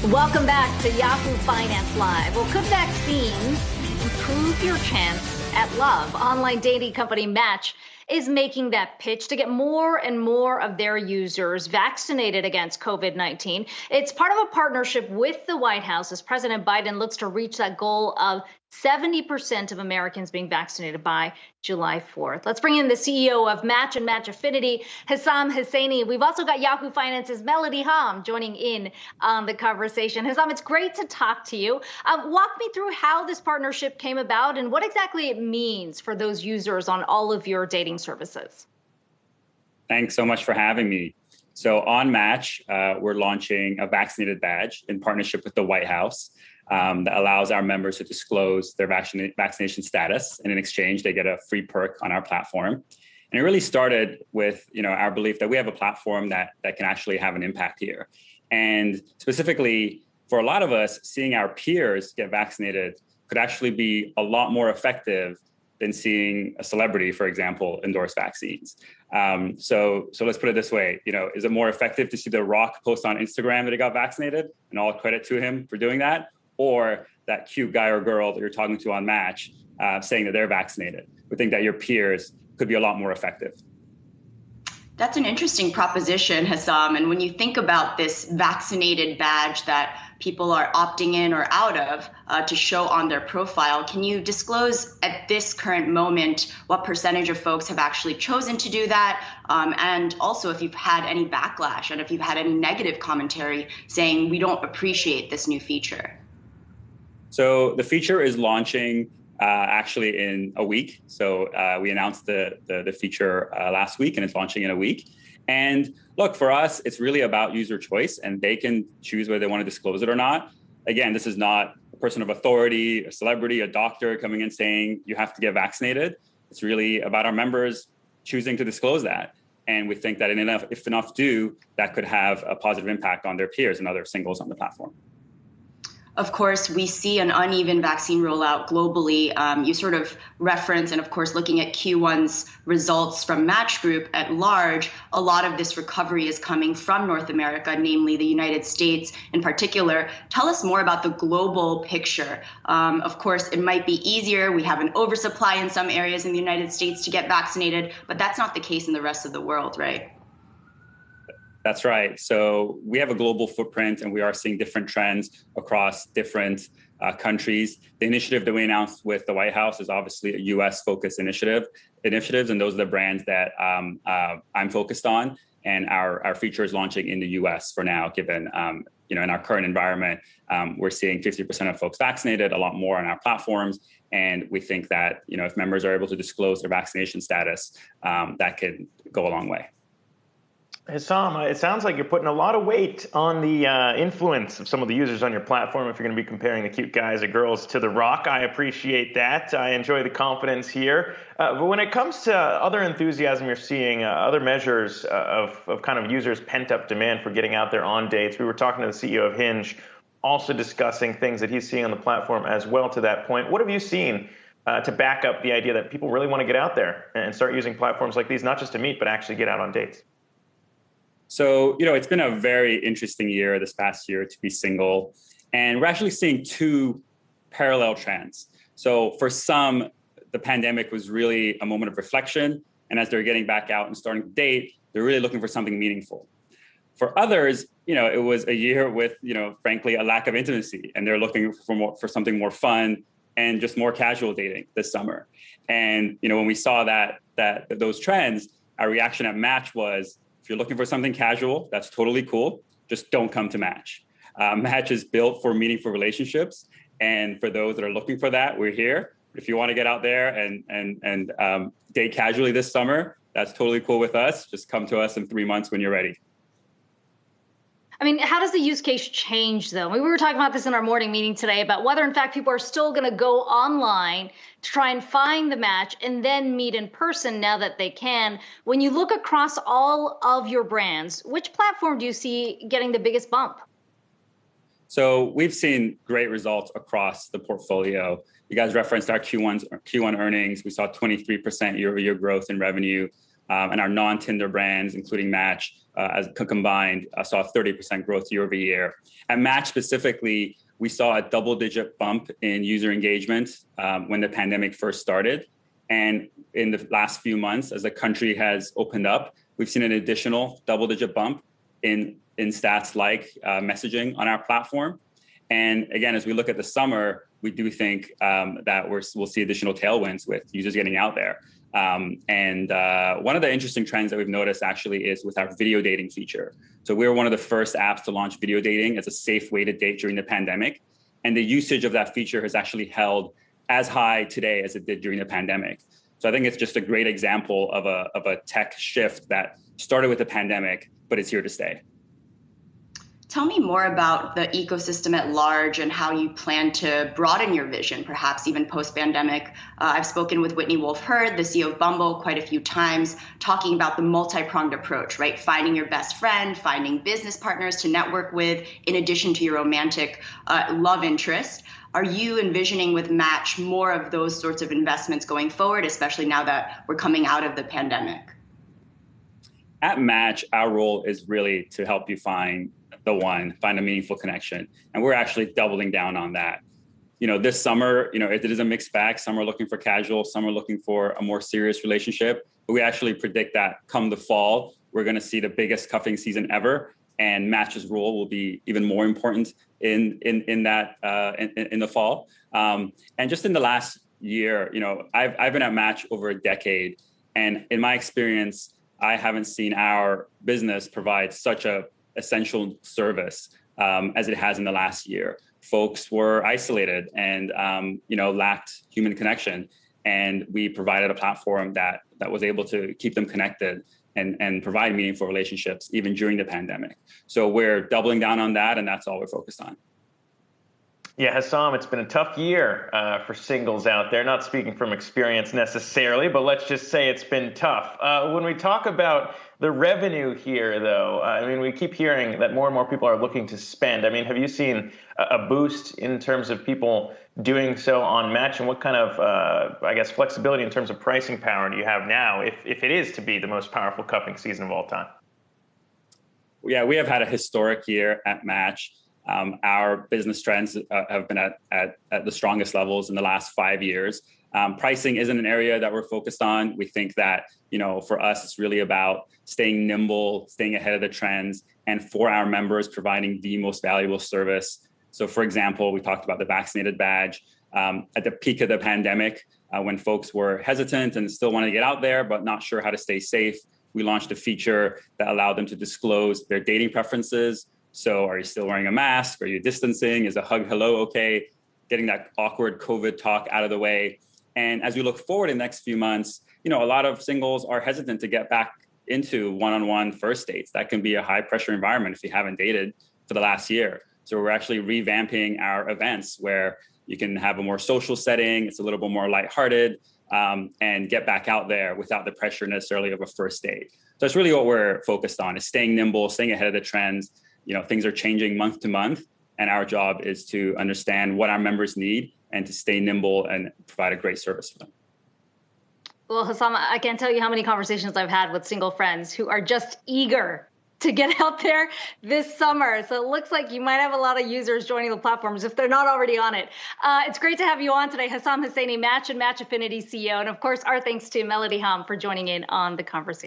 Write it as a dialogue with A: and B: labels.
A: Welcome back to Yahoo Finance Live. Well, could vaccines improve your chance at love? Online dating company Match is making that pitch to get more and more of their users vaccinated against COVID-19. It's part of a partnership with the White House as President Biden looks to reach that goal of 70% of Americans being vaccinated by July 4th. Let's bring in the CEO of Match and Match Affinity, Hesam Hosseini. We've also got Yahoo Finance's Melody Hahm joining in on the conversation. Hesam, it's great to talk to you. Walk me through how this partnership came about and what exactly it means for those users on all of your dating services.
B: Thanks so much for having me. So on Match, we're launching a vaccinated badge in partnership with the White House. That allows our members to disclose their vaccination status, and in exchange, they get a free perk on our platform. And it really started with, our belief that we have a platform that can actually have an impact here. And specifically, for a lot of us, seeing our peers get vaccinated could actually be a lot more effective than seeing a celebrity, for example, endorse vaccines. So let's put it this way, is it more effective to see The Rock post on Instagram that he got vaccinated, and all credit to him for doing that? Or that cute guy or girl that you're talking to on Match saying that they're vaccinated? We think that your peers could be a lot more effective.
C: That's an interesting proposition, Hesam. And when you think about this vaccinated badge that people are opting in or out of to show on their profile, can you disclose at this current moment what percentage of folks have actually chosen to do that? And also if you've had any backlash and if you've had any negative commentary saying we don't appreciate this new feature?
B: So the feature is launching actually in a week. So we announced the feature last week, and it's launching in a week. And look, for us, it's really about user choice, and they can choose whether they want to disclose it or not. Again, this is not a person of authority, a celebrity, a doctor coming in saying you have to get vaccinated. It's really about our members choosing to disclose that. And we think that if enough do, that could have a positive impact on their peers and other singles on the platform.
C: Of course, we see an uneven vaccine rollout globally. You sort of reference, and of course, looking at Q1's results from Match Group at large, a lot of this recovery is coming from North America, namely the United States in particular. Tell us more about the global picture. Of course, it might be easier. We have an oversupply in some areas in the United States to get vaccinated, but that's not the case in the rest of the world, right?
B: That's right. So we have a global footprint, and we are seeing different trends across different countries. The initiative that we announced with the White House is obviously a U.S.-focused initiatives, and those are the brands that I'm focused on. And our feature is launching in the U.S. for now, given in our current environment, we're seeing 50% of folks vaccinated, a lot more on our platforms. And we think that if members are able to disclose their vaccination status, that could go a long way.
D: Hesam, it sounds like you're putting a lot of weight on the influence of some of the users on your platform if you're going to be comparing the cute guys or girls to The Rock. I appreciate that. I enjoy the confidence here. But when it comes to other enthusiasm you're seeing, other measures of kind of users' pent-up demand for getting out there on dates, we were talking to the CEO of Hinge, also discussing things that he's seeing on the platform as well to that point. What have you seen to back up the idea that people really want to get out there and start using platforms like these, not just to meet, but actually get out on dates?
B: So, it's been a very interesting year this past year to be single. And we're actually seeing two parallel trends. So for some, the pandemic was really a moment of reflection. And as they're getting back out and starting to date, they're really looking for something meaningful. For others, it was a year with, frankly, a lack of intimacy. And they're looking for something more fun and just more casual dating this summer. And, when we saw those trends, our reaction at Match was, if you're looking for something casual, that's totally cool. Just don't come to Match. Match is built for meaningful relationships. And for those that are looking for that, we're here. If you want to get out there and date casually this summer, that's totally cool with us. Just come to us in 3 months when you're ready.
A: I mean, how does the use case change, though? We were talking about this in our morning meeting today about whether, in fact, people are still going to go online to try and find the match and then meet in person now that they can. When you look across all of your brands, which platform do you see getting the biggest bump?
B: So we've seen great results across the portfolio. You guys referenced our Q1 earnings. We saw 23% year-over-year growth in revenue. and our non-Tinder brands, including Match, as combined, saw a 30% growth year over year. At Match specifically, we saw a double-digit bump in user engagement when the pandemic first started. And in the last few months, as the country has opened up, we've seen an additional double-digit bump in stats like messaging on our platform. And again, as we look at the summer, we do think that we'll see additional tailwinds with users getting out there. And one of the interesting trends that we've noticed actually is with our video dating feature. So we were one of the first apps to launch video dating as a safe way to date during the pandemic. And the usage of that feature has actually held as high today as it did during the pandemic. So I think it's just a great example of a tech shift that started with the pandemic, but it's here to stay.
C: Tell me more about the ecosystem at large and how you plan to broaden your vision, perhaps even post-pandemic. I've spoken with Whitney Wolfe Herd, the CEO of Bumble, quite a few times, talking about the multi-pronged approach, right? Finding your best friend, finding business partners to network with, in addition to your romantic love interest. Are you envisioning with Match more of those sorts of investments going forward, especially now that we're coming out of the pandemic?
B: At Match, our role is really to help you find a meaningful connection. And we're actually doubling down on that. This summer, it is a mixed bag. Some are looking for casual, some are looking for a more serious relationship. But we actually predict that come the fall, we're going to see the biggest cuffing season ever. And Match's role will be even more important in the fall. And just in the last year, I've been at Match over a decade. And in my experience, I haven't seen our business provide such a essential service as it has in the last year. Folks were isolated and lacked human connection, and we provided a platform that was able to keep them connected and provide meaningful relationships even during the pandemic. So we're doubling down on that, and that's all we're focused on.
D: Yeah, Hesam, it's been a tough year for singles out there. Not speaking from experience necessarily, but let's just say it's been tough. When we talk about the revenue here, though, we keep hearing that more and more people are looking to spend. Have you seen a boost in terms of people doing so on Match? And what kind of, flexibility in terms of pricing power do you have now if it is to be the most powerful cuffing season of all time?
B: Yeah, we have had a historic year at Match. Our business trends have been at the strongest levels in the last 5 years. Pricing isn't an area that we're focused on. We think that, for us, it's really about staying nimble, staying ahead of the trends, and for our members, providing the most valuable service. So, for example, we talked about the vaccinated badge. At the peak of the pandemic, when folks were hesitant and still wanted to get out there, but not sure how to stay safe, we launched a feature that allowed them to disclose their dating preferences. So are you still wearing a mask? Are you distancing? Is a hug hello okay? Getting that awkward COVID talk out of the way. And as we look forward in the next few months, a lot of singles are hesitant to get back into one-on-one first dates. That can be a high pressure environment if you haven't dated for the last year. So we're actually revamping our events where you can have a more social setting. It's a little bit more lighthearted and get back out there without the pressure necessarily of a first date. So that's really what we're focused on, is staying nimble, staying ahead of the trends. Things are changing month to month, and our job is to understand what our members need and to stay nimble and provide a great service for them.
A: Well, Hesam, I can't tell you how many conversations I've had with single friends who are just eager to get out there this summer. So it looks like you might have a lot of users joining the platforms if they're not already on it. It's great to have you on today, Hesam Hosseini, Match and Match Affinity CEO. And of course, our thanks to Melody Hahm for joining in on the conversation.